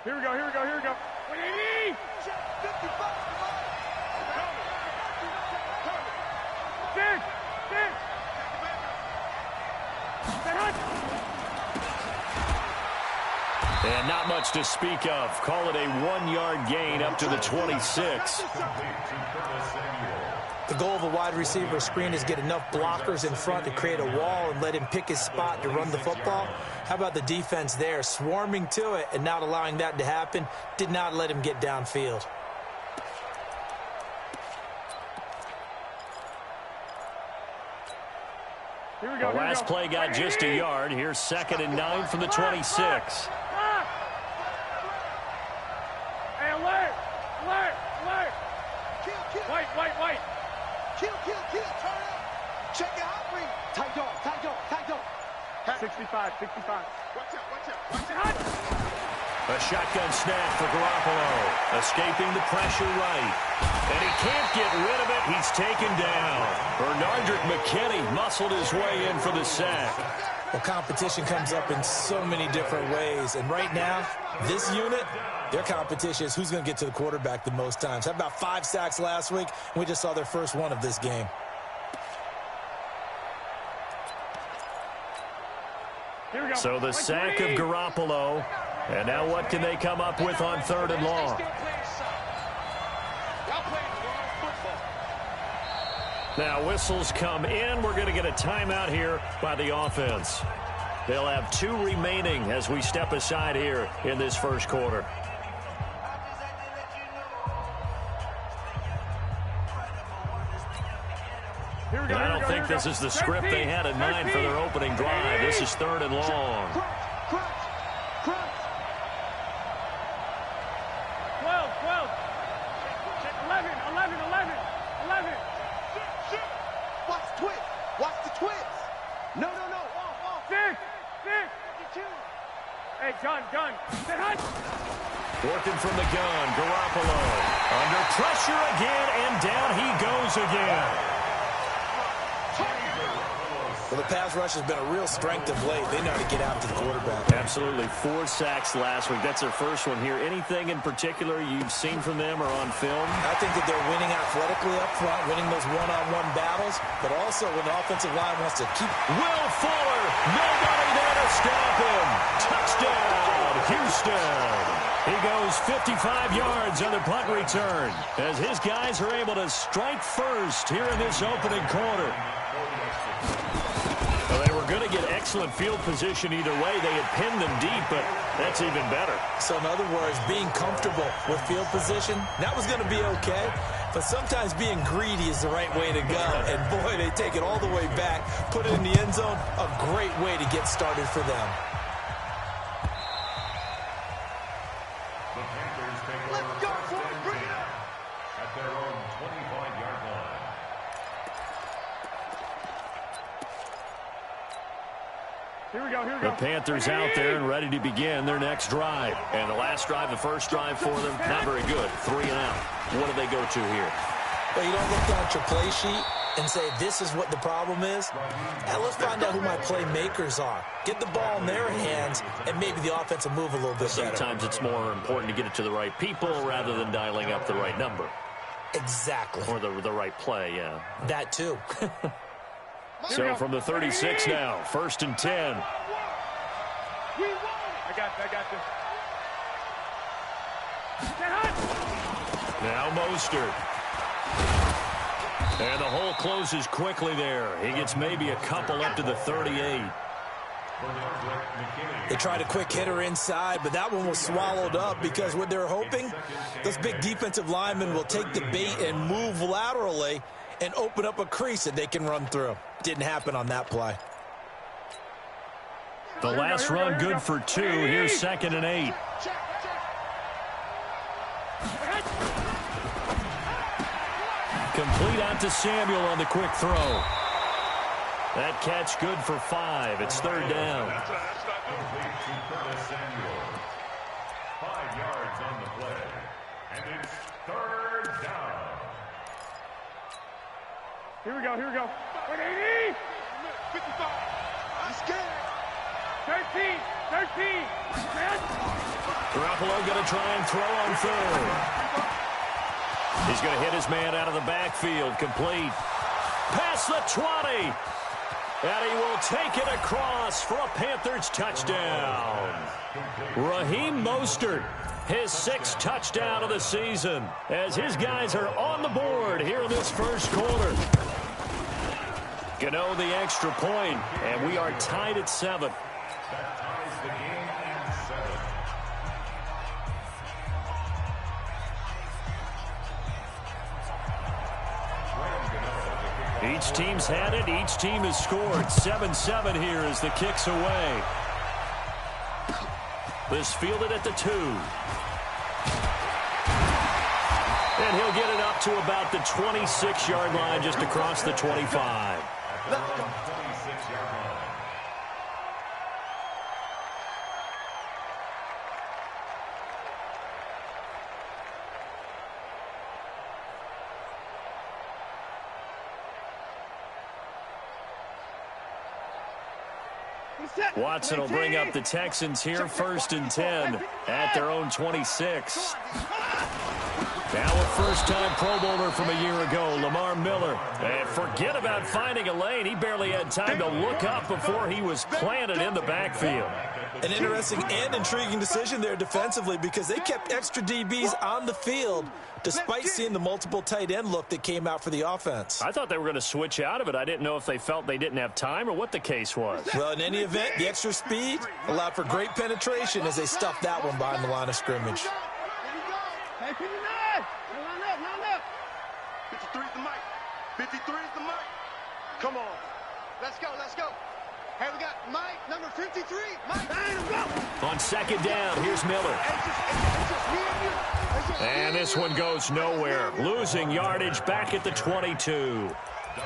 Here we go, here we go, here we go. 180! 55! Six! And not much to speak of. Call it a 1-yard gain up to the 26. The goal of a wide receiver screen is get enough blockers in front to create a wall and let him pick his spot to run the football. How about the defense there, swarming to it and not allowing that to happen? Did not let him get downfield. Here we go, the last play got just a yard. Here's 2nd and 9 from the 26. Hey, alert! Alert! Alert! White! Kill, turn up. Check it out, ring. Tight dog. 65. Watch out. A shotgun snap for Garoppolo. Escaping the pressure right. And he can't get rid of it. He's taken down. Bernardrick McKinney muscled his way in for the sack. Well, competition comes up in so many different ways. And right now, this unit, their competition is who's going to get to the quarterback the most times. How about 5 sacks last week? We just saw their first one of this game. Here we go. So the sack of Garoppolo. And now what can they come up with on 3rd and long? Now whistles come in. We're going to get a timeout here by the offense. They'll have 2 remaining as we step aside here in this first quarter. I don't think this is the script they had in mind for their opening drive. This is 3rd and long. 12. 11. Watch the twist. No. Off. 6. Hey, gun. Working from the gun, Garoppolo. Under pressure again, and down he goes again. Well, the pass rush has been a real strength of late. They know how to get out to the quarterback. Absolutely. 4 sacks last week. That's their first one here. Anything in particular you've seen from them or on film? I think that they're winning athletically up front, winning those one-on-one battles, but also when the offensive line wants to keep... Will Fuller, nobody there to stop him. Touchdown, Houston. He goes 55 yards on the punt return as his guys are able to strike first here in this opening quarter. Well, they were going to get excellent field position either way. They had pinned them deep, but that's even better. So in other words, being comfortable with field position, that was going to be okay. But sometimes being greedy is the right way to go. And boy, they take it all the way back, put it in the end zone. A great way to get started for them. The Panthers take over at their own 25-yard line. Here we go. The Panthers out there and ready to begin their next drive. And the last drive, the first drive for them, not very good. 3 and out. What do they go to here? Well, you don't look down at your play sheet and say, this is what the problem is. Now, let's find out who my playmakers are. Get the ball in their hands, and maybe the offense will move a little bit better. Sometimes it's more important to get it to the right people rather than dialing up the right number. Exactly. Or the right play, yeah. That too. So from the 36 now, 1st and 10. I got this. Now Mostert. And the hole closes quickly there. He gets maybe a couple up to the 38. They tried a quick hitter inside, but that one was swallowed up because what they're hoping, those big defensive linemen will take the bait and move laterally and open up a crease that they can run through. Didn't happen on that play. The last run good for 2. Here's 2nd and 8. Complete out to Samuel on the quick throw. That catch good for 5. It's 3rd down. 5 yards on the play. And it's 3rd down. Here we go. 180. 55. I'm scared. 13. Garoppolo going to try and throw on third. He's going to hit his man out of the backfield. Complete. Past the 20. And he will take it across for a Panthers touchdown. Raheem Mostert, his 6th touchdown of the season, as his guys are on the board here in this first quarter. Gano the extra point, and we are tied at 7. That ties the game at 7. Each team's had it. Each team has scored. 7-7 here as the kick's away. This fielded at the 2. And he'll get it up to about the 26-yard line, just across the 25. Watson will bring up the Texans here, 1st and 10 at their own 26. Now a first-time Pro Bowler from a year ago, Lamar Miller. And forget about finding a lane. He barely had time to look up before he was planted in the backfield. An interesting and intriguing decision there defensively, because they kept extra DBs on the field despite seeing the multiple tight end look that came out for the offense. I thought they were going to switch out of it. I didn't know if they felt they didn't have time or what the case was. Well, in any event, the extra speed allowed for great penetration as they stuffed that one behind the line of scrimmage. Hey, 59! Line up! 53 is the mic. 53 is the mic. Come on. Let's go. Hey, we got Mike, number 53. Mike, go. On 2nd down, here's Miller. It's just me and you. And this one goes nowhere. Losing yardage back at the 22.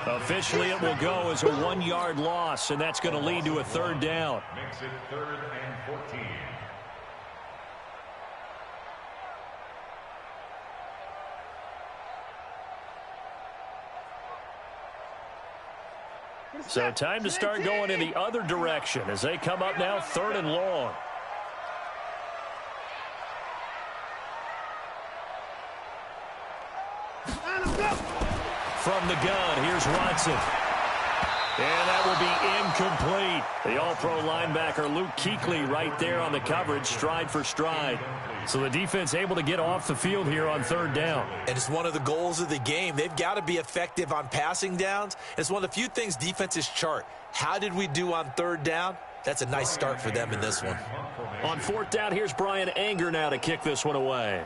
Officially, it will go as a 1-yard loss, and that's going to lead to a 3rd down. Makes it 3rd and 14. So time to start going in the other direction as they come up now 3rd and long. From the gun, here's Watson. And that will be incomplete. The all-pro linebacker Luke Kuechly right there on the coverage, stride for stride. So the defense able to get off the field here on 3rd down. And it's one of the goals of the game. They've got to be effective on passing downs. It's one of the few things defenses chart. How did we do on 3rd down? That's a nice start for them in this one. On 4th down, here's Brian Anger now to kick this one away.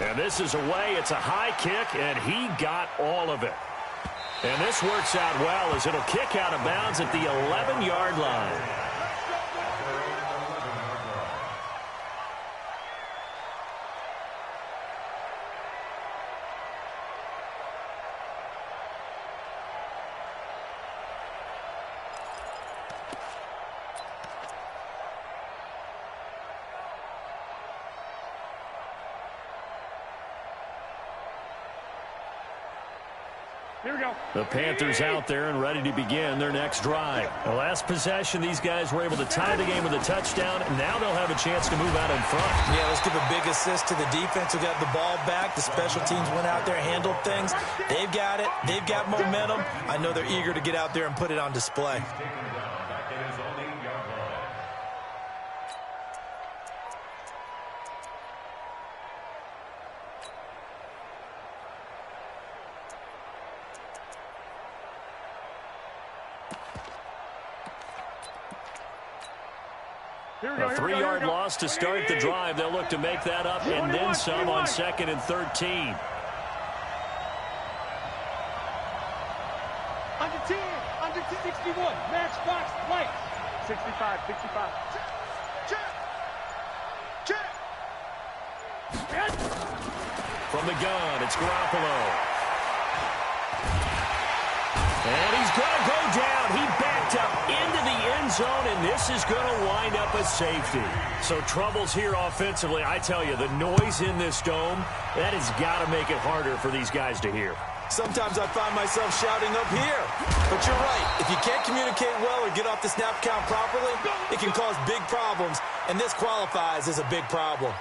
And this is away. It's a high kick, and he got all of it. And this works out well as it'll kick out of bounds at the 11-yard line. Here we go. The Panthers out there and ready to begin their next drive. The last possession, these guys were able to tie the game with a touchdown, and now they'll have a chance to move out in front. Yeah, let's give a big assist to the defense who got the ball back. The special teams went out there, handled things. They've got it. They've got momentum. I know they're eager to get out there and put it on display. A 3-yard loss to start the drive. They'll look to make that up and then some on 2nd and 13. Under 10, under 61, matchbox play. 65. Check. From the gun, it's Garoppolo. And he's going to go down. He backed up into the end zone, and this is going to wind up a safety. So troubles here offensively. I tell you, the noise in this dome, that has got to make it harder for these guys to hear. Sometimes I find myself shouting up here. But you're right. If you can't communicate well or get off the snap count properly, it can cause big problems, and this qualifies as a big problem.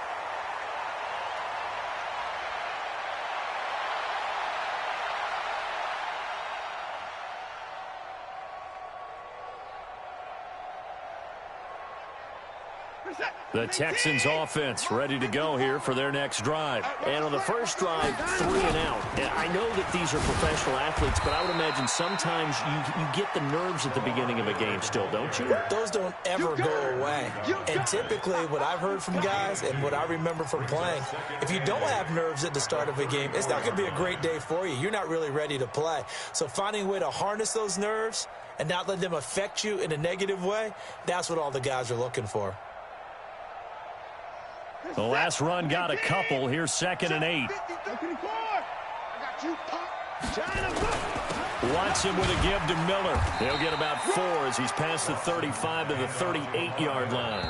The Texans offense ready to go here for their next drive. And on the first drive, 3 and out. I know that these are professional athletes, but I would imagine sometimes you get the nerves at the beginning of a game still, don't you? Those don't ever go away. And typically what I've heard from guys and what I remember from playing, if you don't have nerves at the start of a game, it's not going to be a great day for you. You're not really ready to play. So finding a way to harness those nerves and not let them affect you in a negative way, that's what all the guys are looking for. The last run got a couple. Here's 2nd and 8. Watson with a give to Miller. They'll get about 4 as he's past the 35 to the 38-yard line.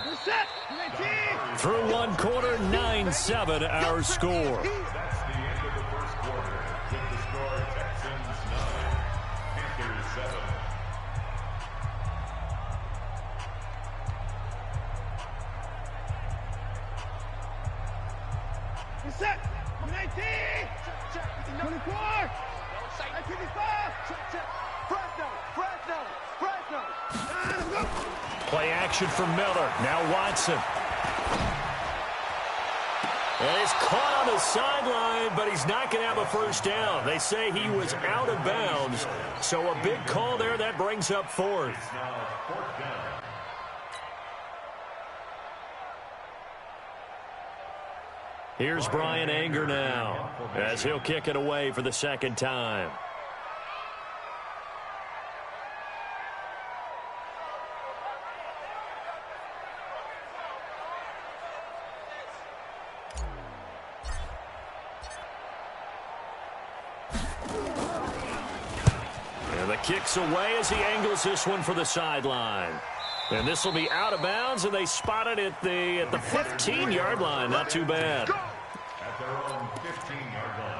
Through 1 quarter, 9-7 our score. That's the end of the first quarter. With the score, Texans 9, Panthers 7. Set. 19. 24. 25. Play action for Miller. Now Watson. And he's caught on the sideline, but he's not going to have a first down. They say he was out of bounds. So a big call there. That brings up 4th. Now 4th down. Here's Brian Anger now as he'll kick it away for the 2nd time. And the kick's away as he angles this one for the sideline. And this will be out of bounds, and they spot it at the 15-yard line. Not too bad. At their own 15-yard line.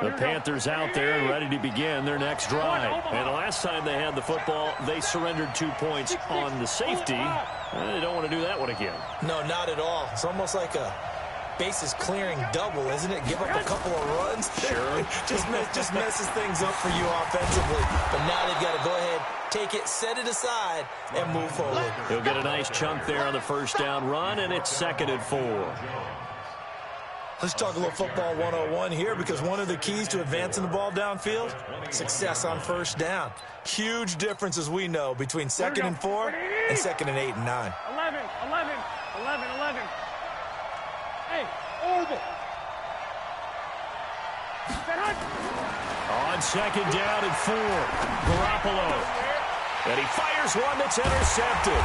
The Panthers out there and ready to begin their next drive. And the last time they had the football, they surrendered 2 points on the safety. They don't want to do that one again. No, not at all. It's almost like a bases clearing double, isn't it? Give up a couple of runs. Sure. just messes things up for you offensively. But now they've got to go ahead, take it, set it aside, and move forward. He'll get a nice chunk there on the first down run, and it's 2nd and 4. Let's talk a little football 101 here, because one of the keys to advancing the ball downfield, success on first down. Huge difference, as we know, between 2nd and 4 and 2nd and 8 and 9. 11. Hey, oval. On 2nd down and 4, Garoppolo. And he fires one that's intercepted.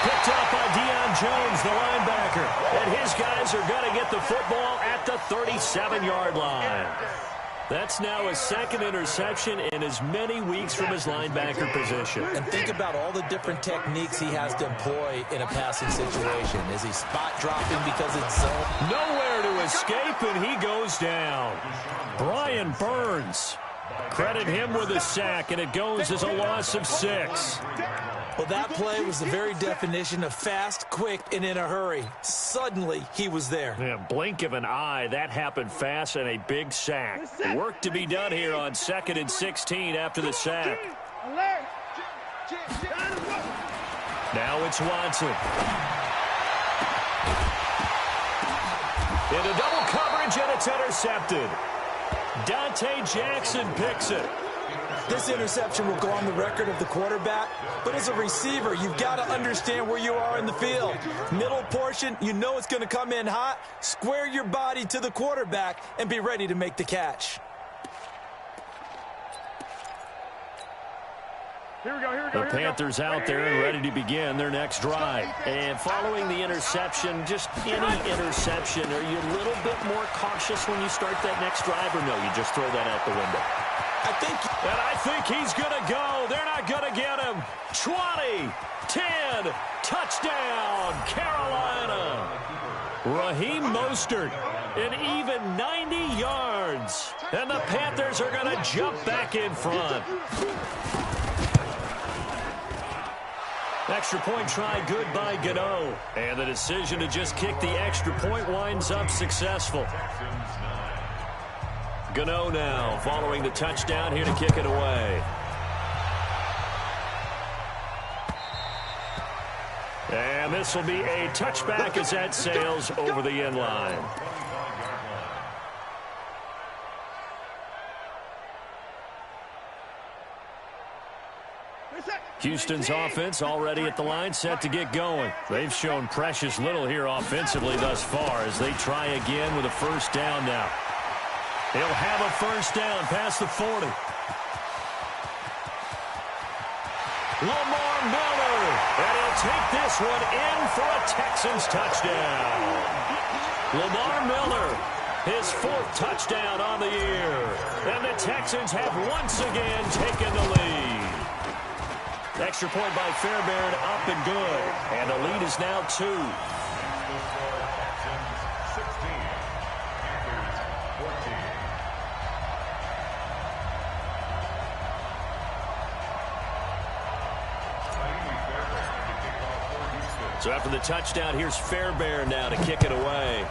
Picked up by Deion Jones, the linebacker. And his guys are going to get the football at the 37-yard line. That's now his 2nd interception in as many weeks from his linebacker position. And think about all the different techniques he has to employ in a passing situation. Is he spot dropping because it's zone? Nowhere to escape, and he goes down. Brian Burns. Credit him with a sack, and it goes as a loss of 6. Well, that play was the very definition of fast, quick, and in a hurry. Suddenly, he was there. Yeah, blink of an eye, that happened fast, and a big sack. Work to be done here on 2nd and 16 after the sack. Now it's Watson. Into double coverage, and it's intercepted. Dante Jackson picks it. This interception will go on the record of the quarterback, but as a receiver, you've got to understand where you are in the field. Middle portion, you know it's going to come in hot. Square your body to the quarterback and be ready to make the catch. The Panthers out there and ready to begin their next drive. And following the interception, just any interception, are you a little bit more cautious when you start that next drive, or no, you just throw that out the window? I think he's going to go. They're not going to get him. 20, 10, touchdown, Carolina. Raheem Mostert, an even 90 yards. And the Panthers are going to jump back in front. Extra point try good by Gano. And the decision to just kick the extra point winds up successful. Gano now following the touchdown here to kick it away. And this will be a touchback as that sails over the end line. Houston's offense already at the line, set to get going. They've shown precious little here offensively thus far as they try again with a first down now. He'll have a first down past the 40. Lamar Miller, and he'll take this one in for a Texans touchdown. Lamar Miller, his 4th touchdown on the year. And the Texans have once again taken the lead. Extra point by Fairbairn, up and good. And the lead is now 2. So after the touchdown, here's Fairbairn now to kick it away.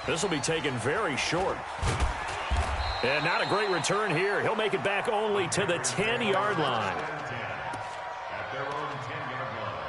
This will be taken very short. And not a great return here. He'll make it back only to the 10-yard line. At their own 10-yard line.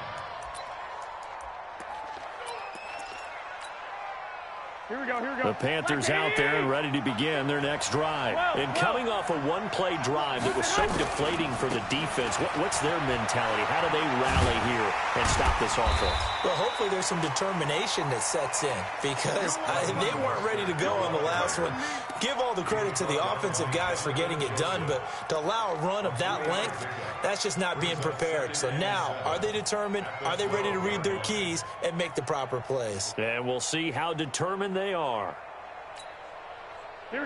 The Panthers out there and ready to begin their next drive. And coming off a one-play drive that was so deflating for the defense, what's their mentality? How do they rally here and stop this offense? Well, hopefully there's some determination that sets in because they weren't ready to go on the last one. Give all the credit to the offensive guys for getting it done, but to allow a run of that length, that's just not being prepared. So now, are they determined? Are they ready to read their keys and make the proper plays? And we'll see how determined they are.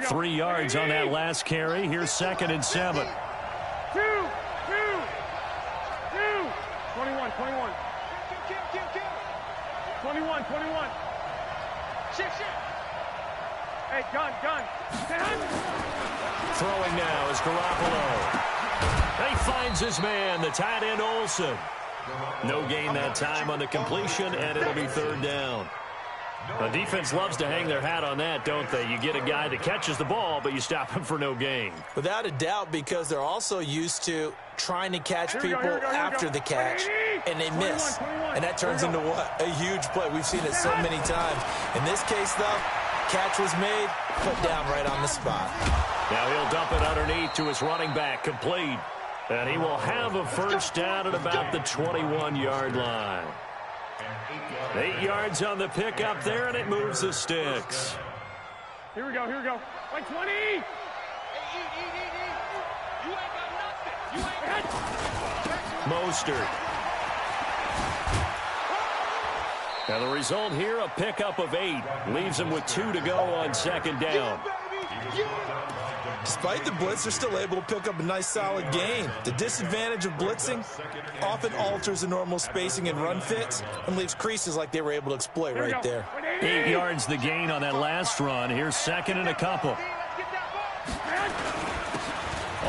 3 yards on that last carry. Here's 2nd and 7. 2, 21. 21. Shift. Hey, gun. Throwing now is Garoppolo. He finds his man, the tight end Olsen. No gain that time on the completion, and it'll be 3rd down. The defense loves to hang their hat on that, don't they? You get a guy that catches the ball, but you stop him for no gain. Without a doubt, because they're also used to trying to catch people after the catch, and they miss. And that turns into what? A huge play. We've seen it so many times. In this case, though, catch was made, put down right on the spot. Now he'll dump it underneath to his running back, complete. And he will have a first down at about the 21-yard line. 8 yards on the pickup there, and it moves the sticks. Here we go. Like 20. Eat. You ain't got nothing. Mostert. Now the result here, a pickup of 8. Leaves him with 2 to go on 2nd down. Despite the blitz, they're still able to pick up a nice solid gain. The disadvantage of blitzing often alters the normal spacing and run fits and leaves creases like they were able to exploit right there. 8 yards the gain on that last run. Here's 2nd and a couple.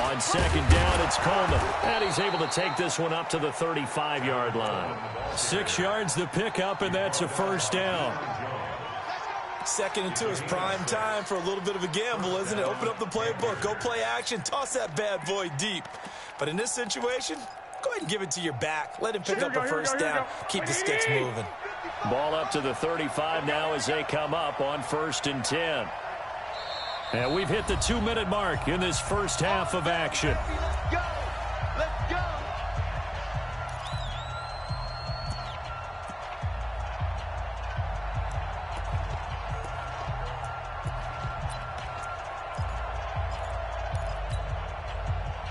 On 2nd down, it's Coleman. And he's able to take this one up to the 35-yard line. 6 yards the pickup, and that's a first down. 2nd and 2 is prime time for a little bit of a gamble, isn't it? Open up the playbook, go play action, toss that bad boy deep. But in this situation, go ahead and give it to your back. Let him pick up a first down. Keep the sticks moving. Ball up to the 35 now as they come up on 1st and 10. And we've hit the 2-minute mark in this first half of action. Let's go.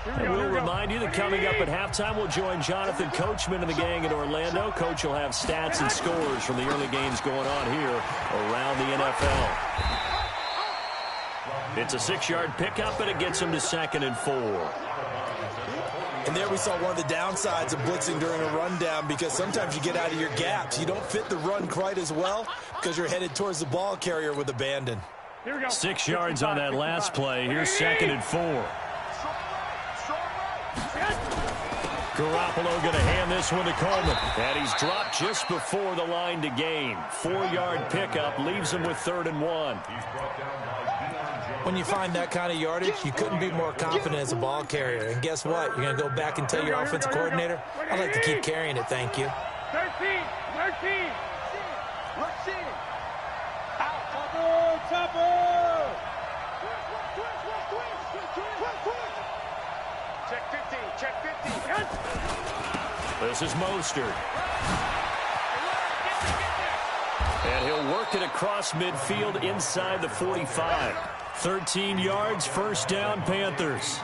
And we'll remind you that coming up at halftime, we'll join Jonathan Coachman and the gang in Orlando. Coach will have stats and scores from the early games going on here around the NFL. It's a 6-yard pickup, and it gets him to 2nd and 4. And there we saw one of the downsides of blitzing during a rundown, because sometimes you get out of your gaps. You don't fit the run quite as well because you're headed towards the ball carrier with abandon. 6 yards on that last play. Here's 2nd and 4. Garoppolo going to hand this one to Coleman. And he's dropped just before the line to gain. 4-yard pickup leaves him with 3rd and 1. When you find that kind of yardage, you couldn't be more confident as a ball carrier. And guess what? You're going to go back and tell your offensive coordinator, I'd like to keep carrying it, thank you. 13. Check 50. This is Mostert. And he'll work it across midfield inside the 45. 13 yards, 1st down, Panthers.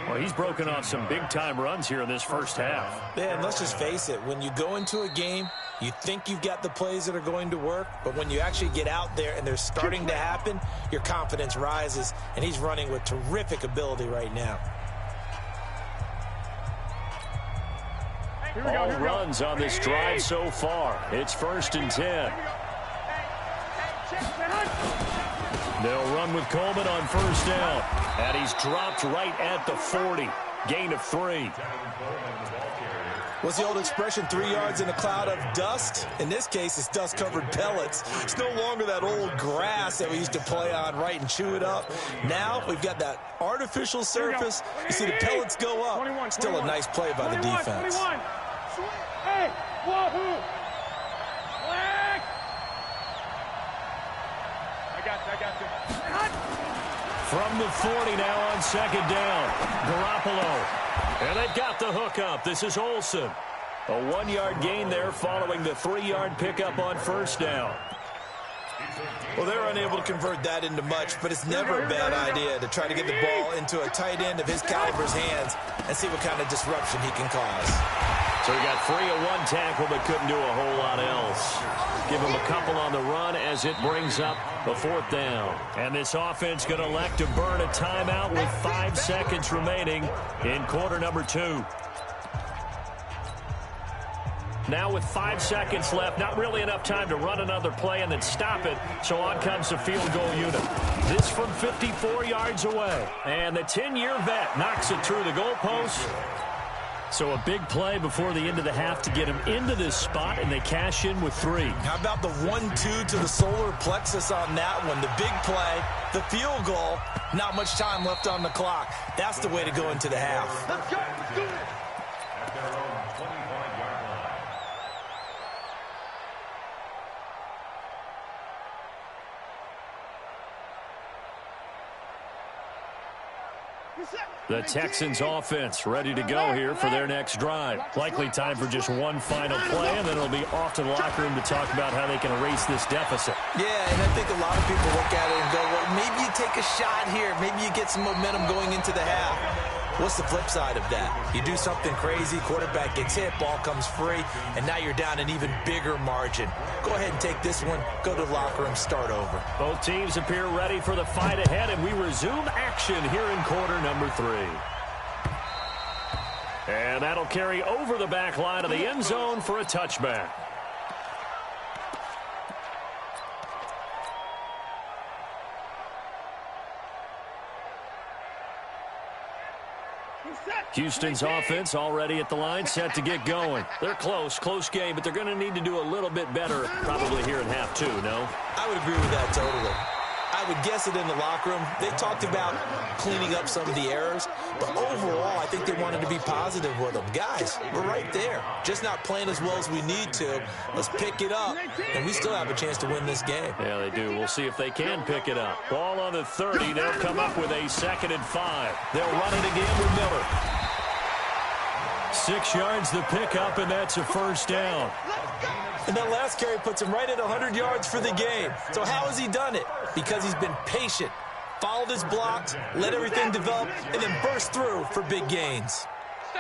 Well, he's broken off some big-time runs here in this first half. Yeah, and let's just face it. When you go into a game, you think you've got the plays that are going to work, but when you actually get out there and they're starting to happen, your confidence rises, and he's running with terrific ability right now. All runs on this drive so far. It's 1st and 10. They'll run with Coleman on 1st down. And he's dropped right at the 40. Gain of 3. What's the old expression, 3 yards in a cloud of dust? In this case, it's dust-covered pellets. It's no longer that old grass that we used to play on, right, and chew it up. Now we've got that artificial surface. You see the pellets go up. Still a nice play by the defense. Hey, wahoo! Flag! I got you. From the 40 now on 2nd down. Garoppolo. And they've got the hook up. This is Olsen. A 1-yard gain there following the 3-yard pickup on 1st down. Well, they're unable to convert that into much, but it's never a bad idea to try to get the ball into a tight end of his caliber's hands and see what kind of disruption he can cause. So he got 3 of 1 tackle, but couldn't do a whole lot else. Give him a couple on the run as it brings up the 4th down. And this offense going to elect to burn a timeout with 5 seconds remaining in quarter number 2. Now with 5 seconds left, not really enough time to run another play and then stop it. So on comes the field goal unit. This from 54 yards away. And the 10-year vet knocks it through the goalpost. So a big play before the end of the half to get him into this spot, and they cash in with 3. How about the 1-2 to the solar plexus on that one? The big play, the field goal, not much time left on the clock. That's the way to go into the half. Let's go. Let's do it. At their own 25-yard line. The Texans offense ready to go here for their next drive. Likely time for just one final play, and then it'll be off to the locker room to talk about how they can erase this deficit. Yeah, and I think a lot of people look at it and go, well, maybe you take a shot here. Maybe you get some momentum going into the half. What's the flip side of that? You do something crazy, quarterback gets hit, ball comes free, and now you're down an even bigger margin. Go ahead and take this one, go to the locker room, start over. Both teams appear ready for the fight ahead, and we resume action here in quarter number 3. And that'll carry over the back line of the end zone for a touchback. Houston's offense already at the line, set to get going. They're close game, but they're going to need to do a little bit better probably here in half 2, no? I would agree with that totally. I would guess it in the locker room. They talked about cleaning up some of the errors, but overall, I think they wanted to be positive with them. Guys, we're right there. Just not playing as well as we need to. Let's pick it up, and we still have a chance to win this game. Yeah, they do. We'll see if they can pick it up. Ball on the 30. They'll come up with a 2nd and 5. They'll run it again with Miller. 6 yards the pickup, and that's a 1st down. And that last carry puts him right at 100 yards for the game. So how has he done it? Because he's been patient, followed his blocks, let everything develop, and then burst through for big gains.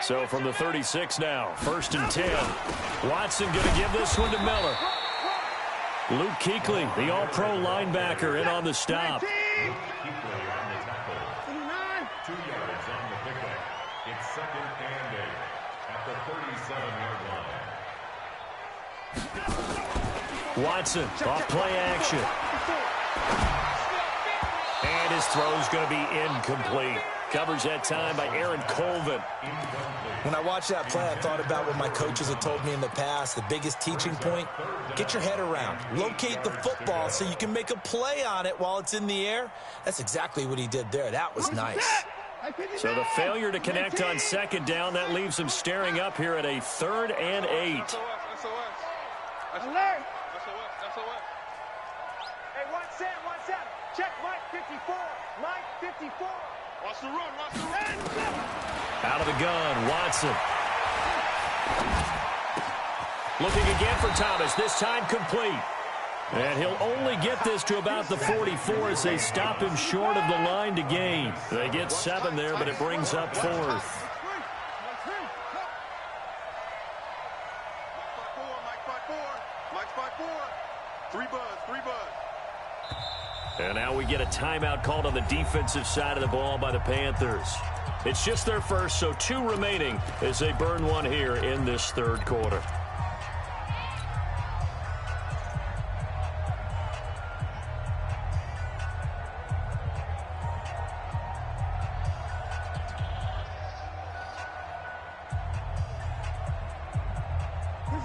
So from the 36 now, 1st and 10. Watson going to give this one to Miller. Luke Kuechly, the all-pro linebacker, in on the stop. 2 yards on the pickup. It's 2nd and 8 at the 37-yard line. Watson, off play action. And his throw's going to be incomplete. Covers that time by Aaron Colvin. When I watched that play, I thought about what my coaches have told me in the past. The biggest teaching point, get your head around. Locate the football so you can make a play on it while it's in the air. That's exactly what he did there. That was nice. So the failure to connect on 2nd down, that leaves him staring up here at a 3rd and 8. Alert! Hey, 1-7. Check Mike 54. Mike 54. Watch the run. Out of the gun, Watson. Looking again for Thomas, this time complete. And he'll only get this to about the 44 as they stop him short of the line to gain. They get 7 there, but it brings up 4th. Mike's 5-4. 3 buzz. And now we get a timeout called on the defensive side of the ball by the Panthers. It's just their first, so 2 remaining as they burn one here in this 3rd quarter.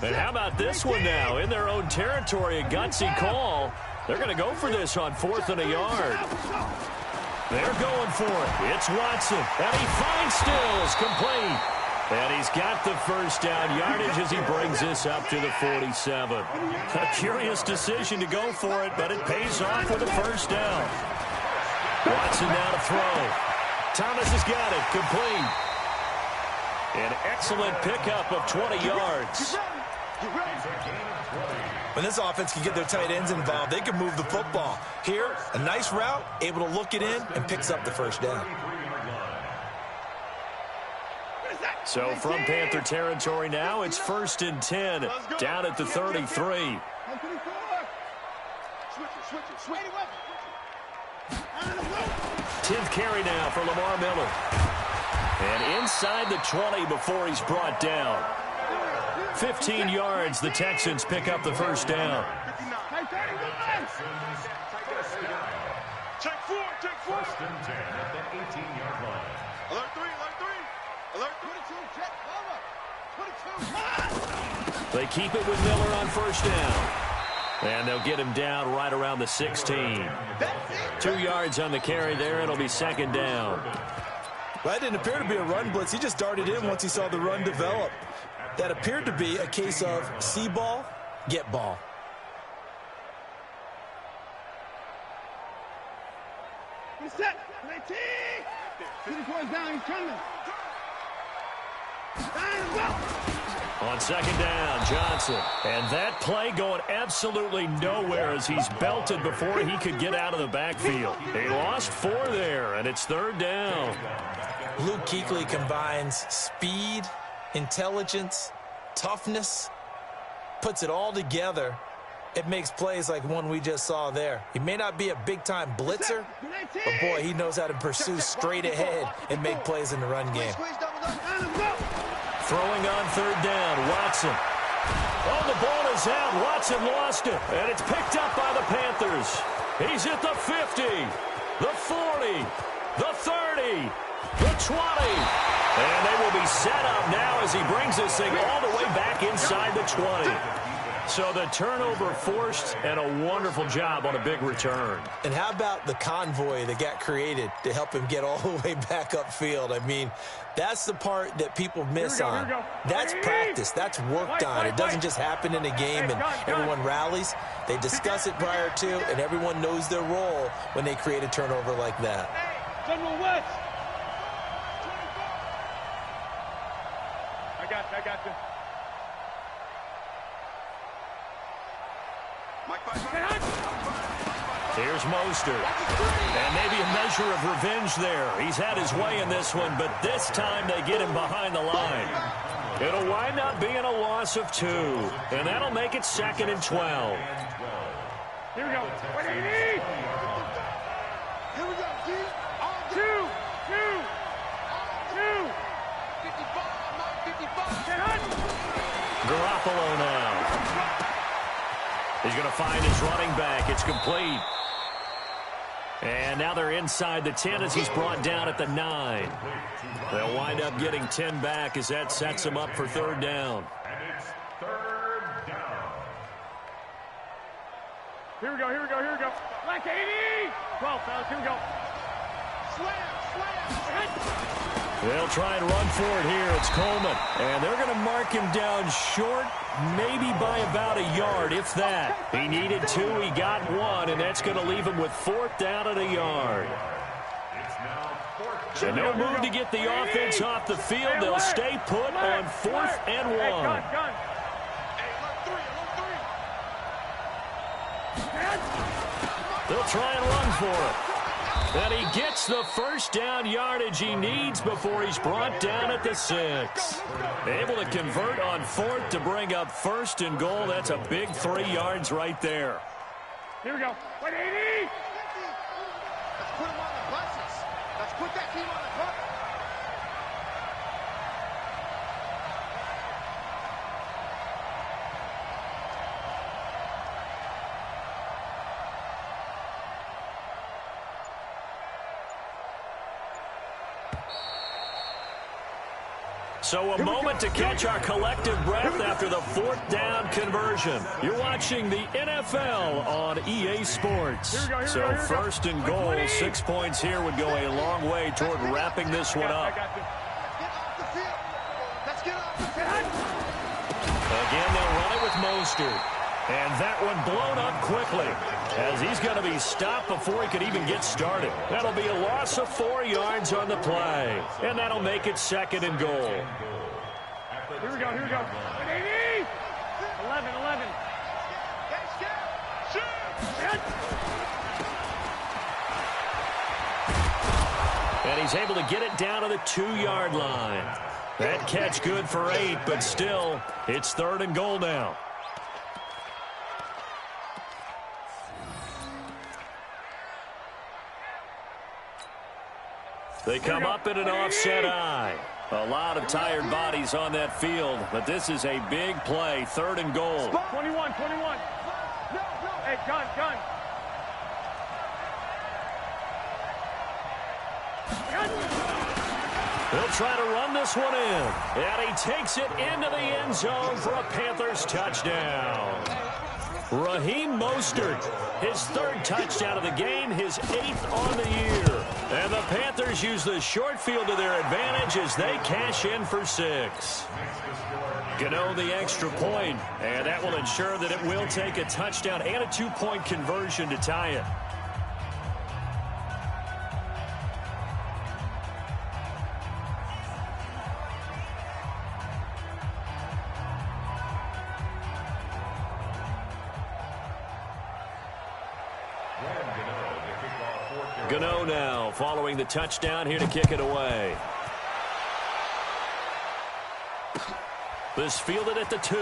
And how about this one now? In their own territory, a gutsy call. They're going to go for this on 4th and a yard. They're going for it. It's Watson. And he finds Stills complete. And he's got the first down yardage as he brings this up to the 47. A curious decision to go for it, but it pays off with a first down. Watson now to throw. Thomas has got it. Complete. An excellent pickup of 20 yards. When this offense can get their tight ends involved, they can move the football. Here, a nice route, able to look it in, and picks up the first down. So from Panther territory now, it's 1st and 10, down at the 33. 10th carry now for Lamar Miller. And inside the 20 before he's brought down. 15 yards, the Texans pick up the first down. Check 4. 1st and 10 at the 18-yard line. Alert 3. Alert 22. They keep it with Miller on first down. And they'll get him down right around the 16. 2 yards on the carry there. It'll be 2nd down. Well, that didn't appear to be a run blitz. He just darted in once he saw the run develop. That appeared to be a case of see ball, get ball. He's set. 19. 24 is down. He's coming. On 2nd down, Johnson. And that play going absolutely nowhere as he's belted before he could get out of the backfield. He lost 4 there, and it's 3rd down. Luke Kuechly combines speed, intelligence, toughness, puts it all together. It makes plays like one we just saw there. He may not be a big-time blitzer, but, boy, he knows how to pursue straight ahead and make plays in the run game. Throwing on 3rd down, Watson. Oh, the ball is out. Watson lost it, and it's picked up by the Panthers. He's at the 50, the 40, the 30, the 20. And they will be set up now as he brings this thing all the way back inside the 20. So the turnover forced, and a wonderful job on a big return. And how about the convoy that got created to help him get all the way back upfield? I mean, that's the part that people miss on. That's practice. That's worked on. It doesn't just happen in a game and everyone rallies. They discuss it prior to, and everyone knows their role when they create a turnover like that. General West. I got you. Mike 5-5. Here's Mostert. And maybe a measure of revenge there. He's had his way in this one, but this time they get him behind the line. It'll wind up being a loss of 2, and that'll make it 2nd and 12. Here we go. 180. Here we go, G. 2. 55. Garoppolo now. He's going to find his running back. It's complete. And now they're inside the 10 as he's brought down at the 9. They'll wind up getting 10 back as that sets them up for 3rd down. And it's 3rd down. Here we go. Black 80. 12, fellas. Here we go. Slam. They'll try and run for it here. It's Coleman. And they're going to mark him down short, maybe by about a yard, if that. He needed 2. He got 1, and that's going to leave him with 4th down at a yard. It's now 4th And no move to get the offense off the field. They'll stay put on 4th and 1. Gun. Hey, alert 3. They'll try and run for it. And he gets the 1st down yardage he needs before he's brought down at the 6. Able to convert on 4th to bring up 1st and goal. That's a big 3 yards right there. Here we go. 180. Let's put him on the buses. Let's put that team on the bus. So a moment to catch our collective breath after the 4th down conversion. You're watching the NFL on EA Sports. So 1st and goal, 6 points here would go a long way toward wrapping this one up. Get off the field. Let's get off the field. Again, they'll run it with Mostert. And that one blown up quickly as he's going to be stopped before he could even get started. That'll be a loss of 4 yards on the play. And that'll make it 2nd and goal. Here we go. 180. 11. And he's able to get it down to the 2-yard line. That catch good for 8, but still, it's 3rd and goal now. They come up in an offset eye. A lot of tired bodies on that field, but this is a big play. 3rd and goal. 21. Hey, gun. They'll try to run this one in. And he takes it into the end zone for a Panthers touchdown. Raheem Mostert, his 3rd touchdown of the game, his 8th on the year. And the Panthers use the short field to their advantage as they cash in for 6. Gano the extra point, and that will ensure that it will take a touchdown and a 2-point conversion to tie it. Gano now following the touchdown here to kick it away. This fielded at the 2.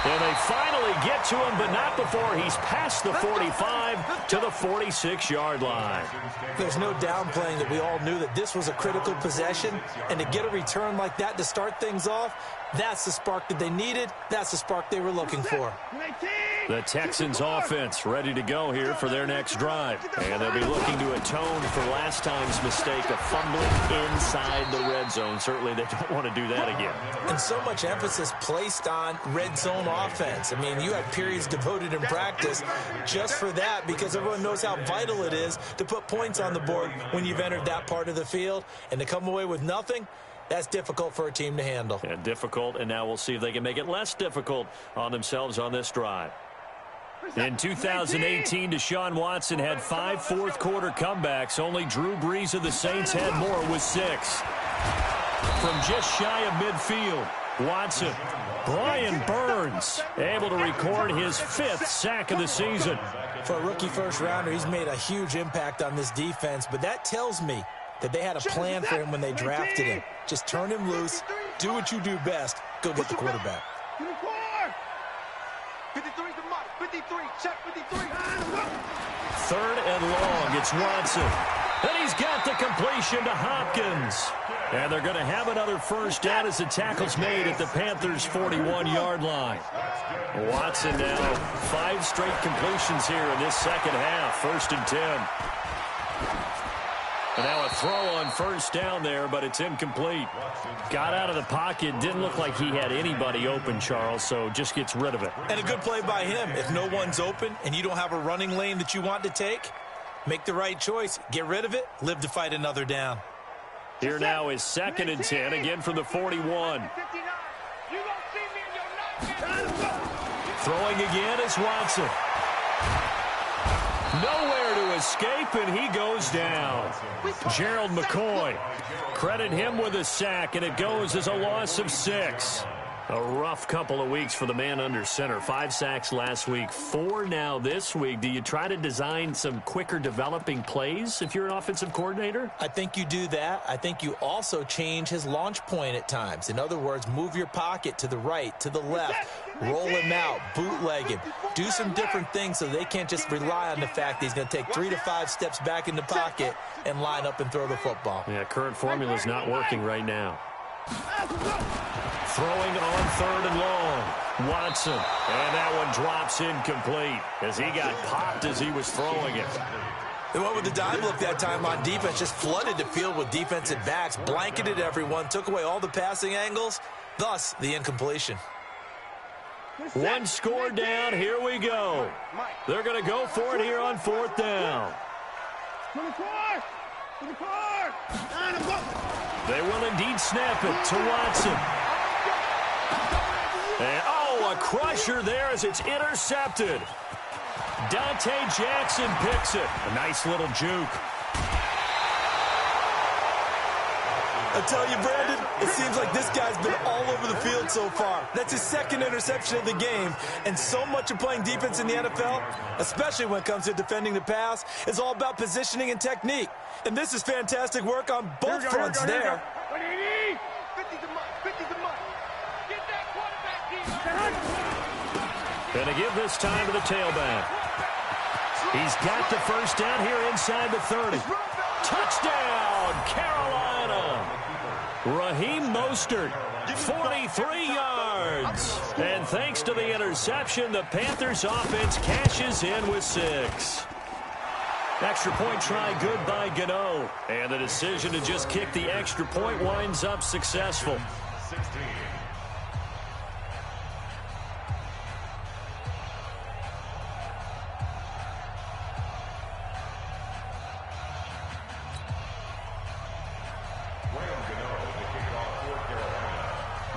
And they finally get to him, but not before he's past the 45 to the 46-yard line. There's no downplaying that we all knew that this was a critical possession, and to get a return like that to start things off, that's the spark that they needed. That's the spark they were looking for. The Texans offense ready to go here for their next drive. And they'll be looking to atone for last time's mistake of fumbling inside the red zone. Certainly they don't want to do that again. And so much emphasis placed on red zone offense. I mean, you have periods devoted in practice just for that because everyone knows how vital it is to put points on the board when you've entered that part of the field. And to come away with nothing, that's difficult for a team to handle. And difficult, and now we'll see if they can make it less difficult on themselves on this drive. In 2018, Deshaun Watson had 5 fourth-quarter comebacks. Only Drew Brees of the Saints had more with 6. From just shy of midfield, Watson. Brian Burns able to record his 5th sack of the season. For a rookie first-rounder, he's made a huge impact on this defense, but that tells me that they had a plan for him when they drafted him. Just turn him loose, do what you do best, go get the quarterback. 53 to Mike. 53. Check 53. 3rd and long. It's Watson. And he's got the completion to Hopkins. And they're going to have another first down as the tackle's made at the Panthers' 41-yard line. Watson now 5 straight completions here in this second half. 1st and 10. And now a throw on first down there, but it's incomplete. Got out of the pocket. Didn't look like he had anybody open, Charles, so just gets rid of it. And a good play by him. If no one's open and you don't have a running lane that you want to take, make the right choice. Get rid of it. Live to fight another down. Here now is 2nd and 10, again from the 41. Throwing again is Watson. Nowhere to escape, and he goes down. Gerald McCoy. Credit him with a sack, and it goes as a loss of 6. A rough couple of weeks for the man under center. 5 sacks last week, 4 now this week. Do you try to design some quicker developing plays if you're an offensive coordinator? I think you do that. I think you also change his launch point at times. In other words, move your pocket to the right, to the left, roll him out, bootleg him. Do some different things so they can't just rely on the fact that he's going to take 3 to 5 steps back in the pocket and line up and throw the football. Yeah, current formula is not working right now. Throwing on 3rd and long. Watson. And that one drops incomplete as he got popped as he was throwing it. They went with the dime look that time on defense, just flooded the field with defensive backs, blanketed everyone, took away all the passing angles, thus the incompletion. 1 score down. Here we go. They're going to go for it here on 4th down. They will indeed snap it to Watson. And, a crusher there as it's intercepted. Dante Jackson picks it. A nice little juke. I tell you, Brandon, it seems like this guy's been all over the field so far. That's his 2nd interception of the game. And so much of playing defense in the NFL, especially when it comes to defending the pass, is all about positioning and technique. And this is fantastic work on both fronts there. 50 to Mike. 50 to Mike. Get that quarterback, Going to give this time to the tailback. He's got the first down here inside the 30. Touchdown, Carolina. Raheem Mostert, 43 yards. And thanks to the interception, the Panthers offense cashes in with 6. Extra point try good by Gano. And the decision to just kick the extra point winds up successful. 16.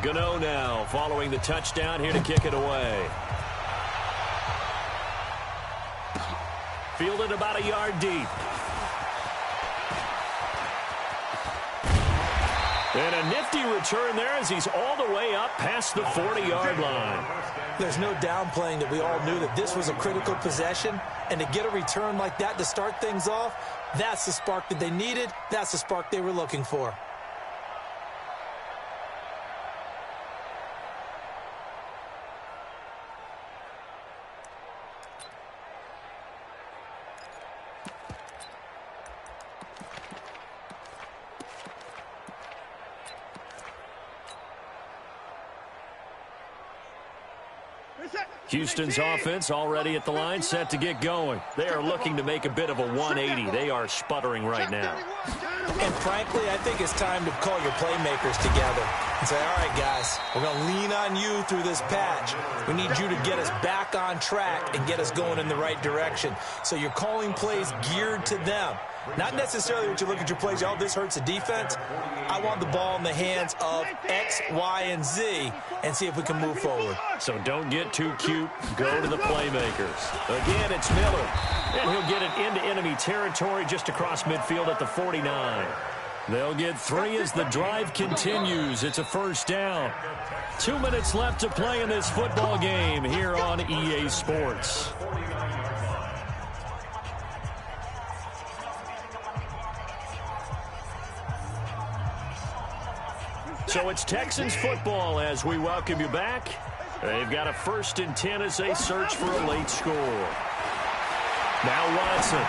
Gano now following the touchdown here to kick it away. Fielded about a yard deep. And a nifty return there as he's all the way up past the 40-yard line. There's no downplaying that we all knew that this was a critical possession. And to get a return like that to start things off, that's the spark that they needed. That's the spark they were looking for. Houston's offense already at the line, set to get going. They are looking to make a bit of a 180. They are sputtering right now. And frankly, I think it's time to call your playmakers together and say, all right, guys, we're going to lean on you through this patch. We need you to get us back on track and get us going in the right direction. So you're calling plays geared to them. Not necessarily what you look at your plays, oh, this hurts the defense. I want the ball in the hands of X, Y, and Z and see if we can move forward. So don't get too cute. Go to the playmakers. Again, it's Miller. And he'll get it into enemy territory just across midfield at the 49. They'll get 3 as the drive continues. It's a first down. 2 minutes left to play in this football game here on EA Sports. So it's Texans football as we welcome you back. They've got a 1st and 10 as they search for a late score. Now Watson.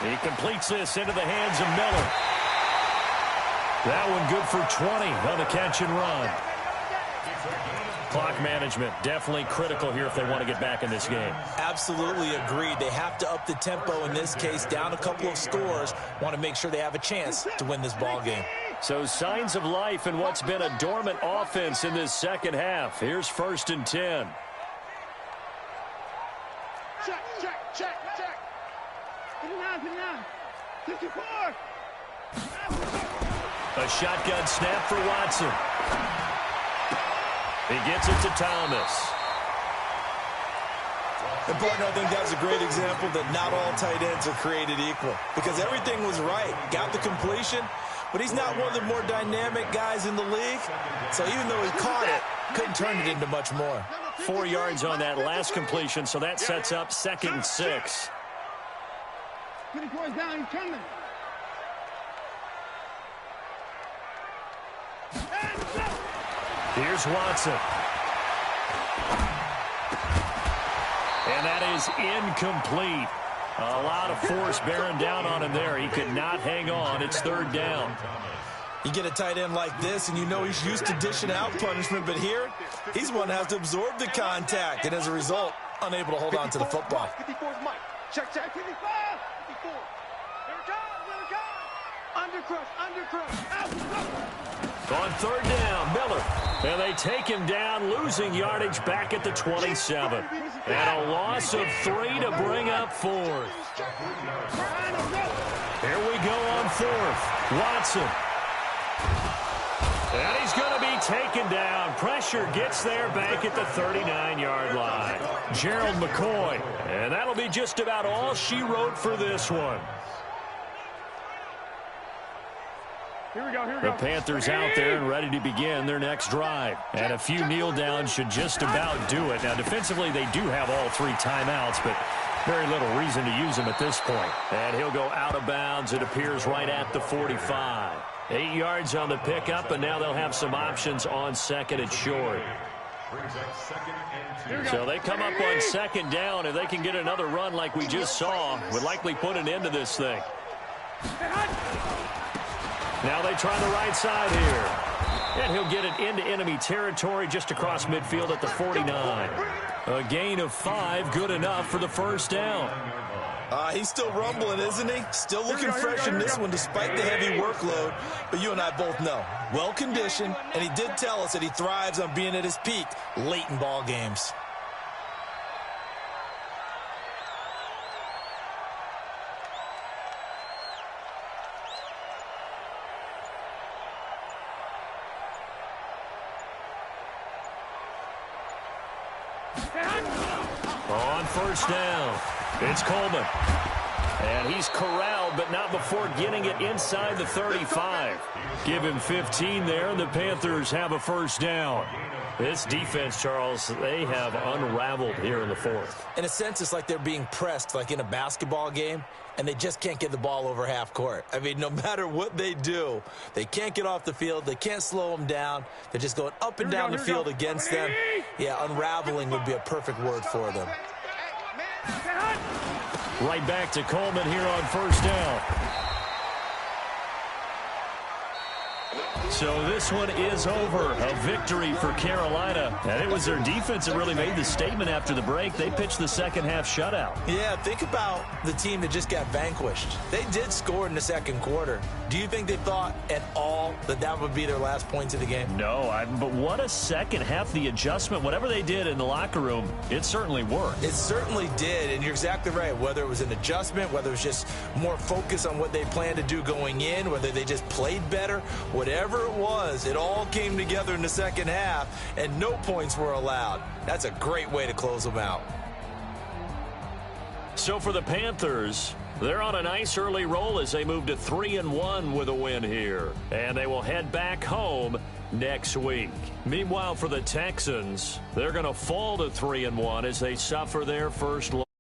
He completes this into the hands of Miller. That one good for 20 on the catch and run. Clock management definitely critical here if they want to get back in this game. Absolutely agreed. They have to up the tempo in this case, down a couple of scores. Want to make sure they have a chance to win this ball game. So signs of life in what's been a dormant offense in this second half. Here's 1st and 10. Check. 59. 54. A shotgun snap for Watson. He gets it to Thomas. And, partner, I think that's a great example that not all tight ends are created equal. Because everything was right. Got the completion, but he's not one of the more dynamic guys in the league. So even though he caught it, couldn't turn it into much more. 4 yards on that last completion, so that sets up 2nd and 6. 24 is down, he's coming. Here's Watson. And that is incomplete. A lot of force bearing down on him there. He could not hang on. It's 3rd down. You get a tight end like this, and you know he's used to dishing out punishment, but here, he's one that has to absorb the contact, and as a result, unable to hold on to the football. 54 is Mike. Check. 55. 54. Here it comes. Undercrush. On 3rd down, Miller. And they take him down, losing yardage back at the 27. And a loss of 3 to bring up 4th. Here we go on 4th. Watson. And he's going to be taken down. Pressure gets there back at the 39-yard line. Gerald McCoy. And that'll be just about all she wrote for this one. Here we go. The Panthers out there and ready to begin their next drive. And a few kneel downs should just about do it. Now, defensively, they do have all 3 timeouts, but very little reason to use them at this point. And he'll go out of bounds, it appears, right at the 45. 8 yards on the pickup, and now they'll have some options on 2nd and short. So they come up on 2nd down. If they can get another run like we just saw, would likely put an end to this thing. Now they try the right side here. And he'll get it into enemy territory just across midfield at the 49. A gain of 5, good enough for the 1st down. He's still rumbling, isn't he? Still looking fresh in this one despite the heavy workload. But you and I both know, well-conditioned, and he did tell us that he thrives on being at his peak late in ball games. On 1st down, it's Coleman. And he's corralled, but not before getting it inside the 35. Give him 15 there, and the Panthers have a 1st down. This defense, Charles, they have unraveled here in the 4th. In a sense, it's like they're being pressed, like in a basketball game, and they just can't get the ball over half court. I mean, no matter what they do, they can't get off the field. They can't slow them down. They're just going up and down the field against them. Yeah, unraveling would be a perfect word for them. Right back to Coleman here on 1st down. So this one is over. A victory for Carolina. And it was their defense that really made the statement after the break. They pitched the second half shutout. Yeah, think about the team that just got vanquished. They did score in the 2nd quarter. Do you think they thought at all that that would be their last points of the game? No, but what a second half. The adjustment, whatever they did in the locker room, it certainly worked. It certainly did, and you're exactly right. Whether it was an adjustment, whether it was just more focus on what they planned to do going in, whether they just played better, whatever it was, it all came together in the second half, and no points were allowed. That's a great way to close them out. So for the Panthers, They're on a nice early roll as they move to 3-1 with a win here. And they will head back home next week. Meanwhile, for the Texans, they're going to fall to 3-1 as they suffer their first loss.